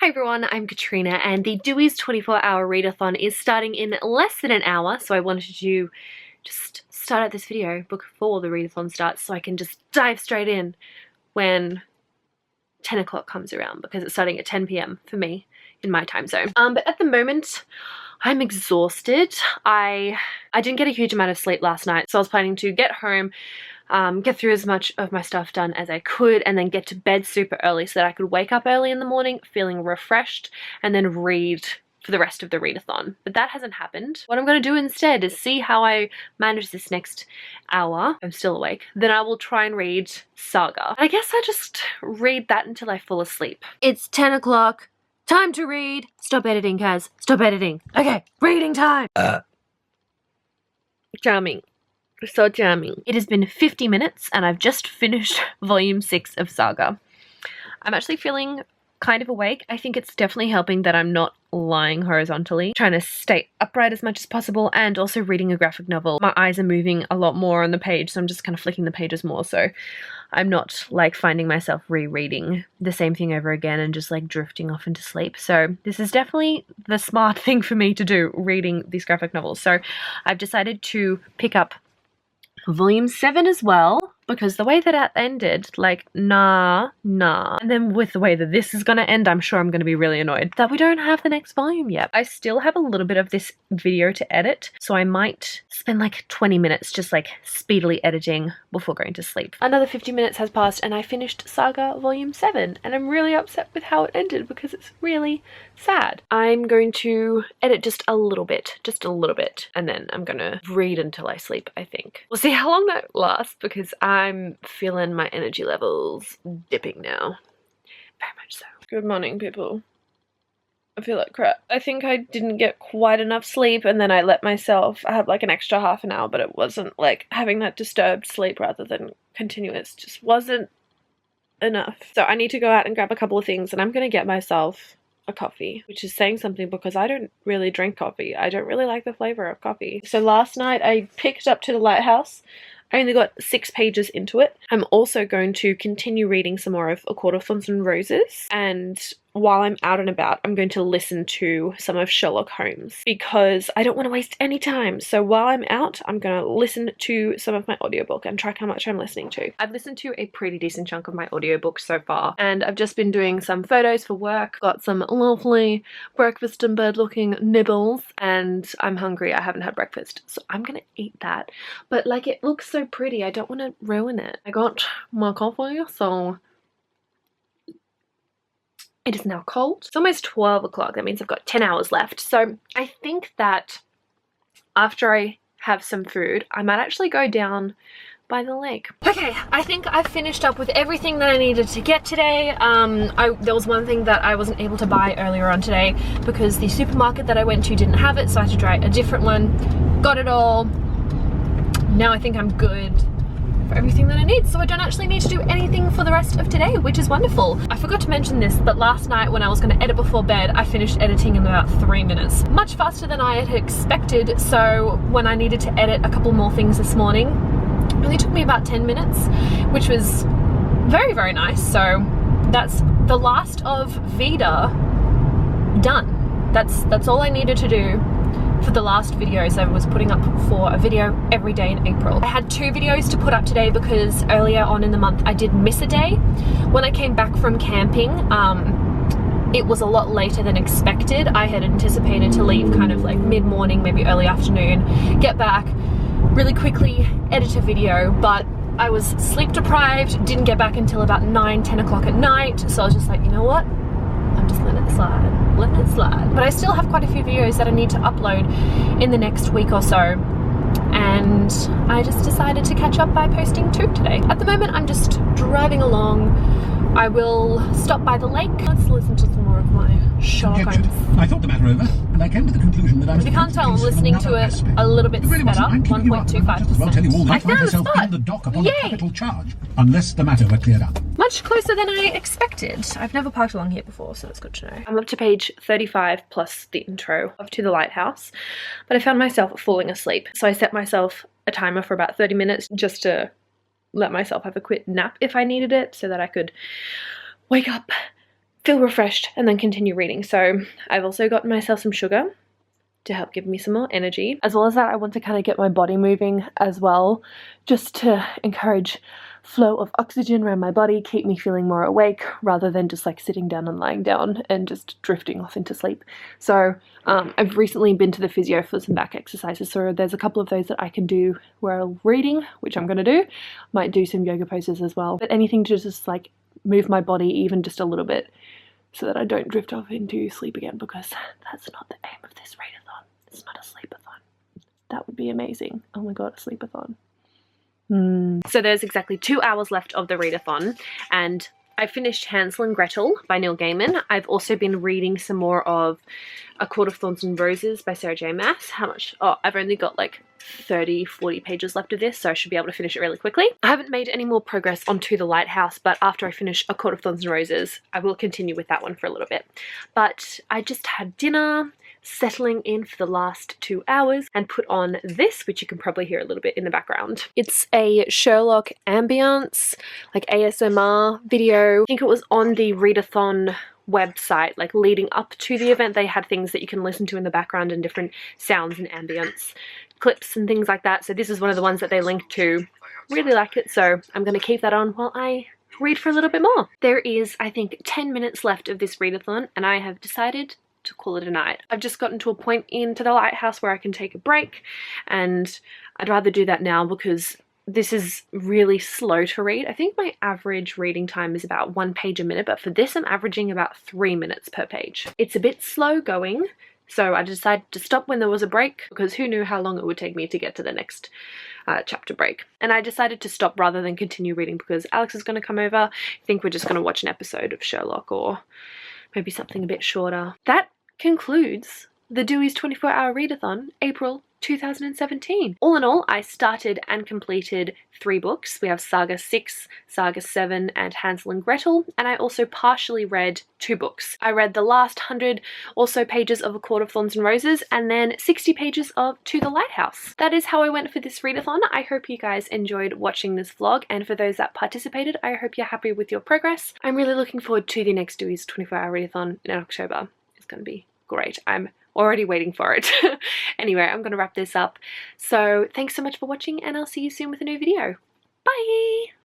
Hi everyone, I'm Katrina and the Dewey's 24-hour readathon is starting in less than an hour, so I wanted to just start out this video before the readathon starts so I can just dive straight in when 10 o'clock comes around, because it's starting at 10 p.m. for me in my time zone. But at the moment I'm exhausted. I didn't get a huge amount of sleep last night, so I was planning to get home, get through as much of my stuff done as I could, and then get to bed super early so that I could wake up early in the morning feeling refreshed and then read for the rest of the readathon. But that hasn't happened. What I'm going to do instead is see how I manage this next hour. I'm still awake. Then I will try and read Saga. I guess I just read that until I fall asleep. It's 10 o'clock. Time to read. Stop editing, Kaz. Stop editing. Okay, reading time. Charming. So charming. It has been 50 minutes and I've just finished volume 6 of Saga. I'm actually feeling kind of awake. I think it's definitely helping that I'm not lying horizontally, trying to stay upright as much as possible, and also reading a graphic novel. My eyes are moving a lot more on the page, so I'm just kind of flicking the pages more, so I'm not like finding myself rereading the same thing over again and just like drifting off into sleep. So this is definitely the smart thing for me to do, reading these graphic novels. So I've decided to pick up volume 7 as well, because the way that ended, like, nah. And then with the way that this is gonna end, I'm sure I'm gonna be really annoyed that we don't have the next volume yet. I still have a little bit of this video to edit, so I might spend like 20 minutes just like speedily editing before going to sleep. Another 50 minutes has passed and I finished Saga volume 7, and I'm really upset with how it ended because it's really sad. I'm going to edit just a little bit, and then I'm gonna read until I sleep, I think. We'll see how long that lasts, because I'm feeling my energy levels dipping now. Very much so. Good morning, people. I feel like crap. I think I didn't get quite enough sleep, and then I let myself have like an extra half an hour, but it wasn't like having that disturbed sleep rather than continuous. Just wasn't enough. So I need to go out and grab a couple of things, and I'm gonna get myself a coffee, which is saying something because I don't really drink coffee. I don't really like the flavor of coffee. So last night I picked up to the lighthouse. I only got 6 pages into it. I'm also going to continue reading some more of A Court of Thorns and Roses, and while I'm out and about, I'm going to listen to some of Sherlock Holmes because I don't want to waste any time. So while I'm out, I'm going to listen to some of my audiobook and track how much I'm listening to. I've listened to a pretty decent chunk of my audiobook so far, and I've just been doing some photos for work, got some lovely breakfast in bed looking nibbles, and I'm hungry. I haven't had breakfast, so I'm going to eat that. But like, it looks so pretty, I don't want to ruin it. I got my coffee, so it is now cold. It's almost 12 o'clock. That means I've got 10 hours left. So I think that after I have some food, I might actually go down by the lake. Okay, I think I've finished up with everything that I needed to get today. There was one thing that I wasn't able to buy earlier on today because the supermarket that I went to didn't have it, so I had to try a different one. Got it all. Now I think I'm good for everything that I need, so I don't actually need to do anything for the rest of today, which is wonderful. I forgot to mention this, but last night when I was going to edit before bed, I finished editing in about 3 minutes. Much faster than I had expected, so when I needed to edit a couple more things this morning, it only took me about 10 minutes, which was very, very nice. So that's the last of Vida done. That's all I needed to do for the last videos. I was putting up for a video every day in April. I had 2 videos to put up today because earlier on in the month I did miss a day. When I came back from camping, it was a lot later than expected. I had anticipated to leave kind of like mid-morning, maybe early afternoon, get back really quickly, edit a video, but I was sleep deprived, didn't get back until about 9-10 o'clock at night, so I was just like, you know what, I'm just letting it slide. But I still have quite a few videos that I need to upload in the next week or so, and I just decided to catch up by posting 2 today. At the moment I'm just driving along. I will stop by the lake. Let's listen to some more of my Sherlock Holmes. I thought the matter over, and I came to the conclusion that I was. If you can't tell, I'm listening to it a little bit sped up, 1.25%. I found the spot! In the dock upon a capital charge, unless the matter were cleared up. Much closer than I expected. I've never parked along here before, so that's good to know. I'm up to page 35 plus the intro of To the Lighthouse, but I found myself falling asleep, so I set myself a timer for about 30 minutes just to let myself have a quick nap if I needed it, so that I could wake up feel refreshed, and then continue reading. So I've also gotten myself some sugar to help give me some more energy. As well as that, I want to kind of get my body moving as well, just to encourage flow of oxygen around my body, keep me feeling more awake rather than just like sitting down and lying down and just drifting off into sleep. So I've recently been to the physio for some back exercises, so there's a couple of those that I can do while reading, which I'm going to do. Might do some yoga poses as well, but anything to just like move my body even just a little bit so that I don't drift off into sleep again, because that's not the aim of this readathon. It's not a sleepathon. That would be amazing. Oh my god, a sleepathon. So there's exactly 2 hours left of the readathon, and I finished Hansel and Gretel by Neil Gaiman. I've also been reading some more of A Court of Thorns and Roses by Sarah J Maas. How much? Oh, I've only got like 30-40 pages left of this, so I should be able to finish it really quickly. I haven't made any more progress onto The Lighthouse, but after I finish A Court of Thorns and Roses, I will continue with that one for a little bit. But I just had dinner, settling in for the last 2 hours, and put on this, which you can probably hear a little bit in the background. It's a Sherlock ambience, like ASMR video. I think it was on the Readathon website, like leading up to the event. They had things that you can listen to in the background and different sounds and ambience clips and things like that. So this is one of the ones that they linked to. Really like it, so I'm going to keep that on while I read for a little bit more. There is, I think, 10 minutes left of this readathon, and I have decided to call it a night. I've just gotten to a point into The Lighthouse where I can take a break, and I'd rather do that now because this is really slow to read. I think my average reading time is about 1 page a minute, but for this I'm averaging about 3 minutes per page. It's a bit slow going, so I decided to stop when there was a break, because who knew how long it would take me to get to the next chapter break. And I decided to stop rather than continue reading because Alex is going to come over. I think we're just going to watch an episode of Sherlock, or maybe something a bit shorter. That concludes the Dewey's 24-hour readathon, April 2017. All in all, I started and completed 3 books. We have Saga 6, Saga 7, and Hansel and Gretel, and I also partially read 2 books. I read the last 100 or so pages of A Court of Thorns and Roses, and then 60 pages of To the Lighthouse. That is how I went for this readathon. I hope you guys enjoyed watching this vlog, and for those that participated, I hope you're happy with your progress. I'm really looking forward to the next Dewey's 24-hour readathon in October. It's going to be great. I'm already waiting for it. Anyway, I'm going to wrap this up. So thanks so much for watching, and I'll see you soon with a new video. Bye!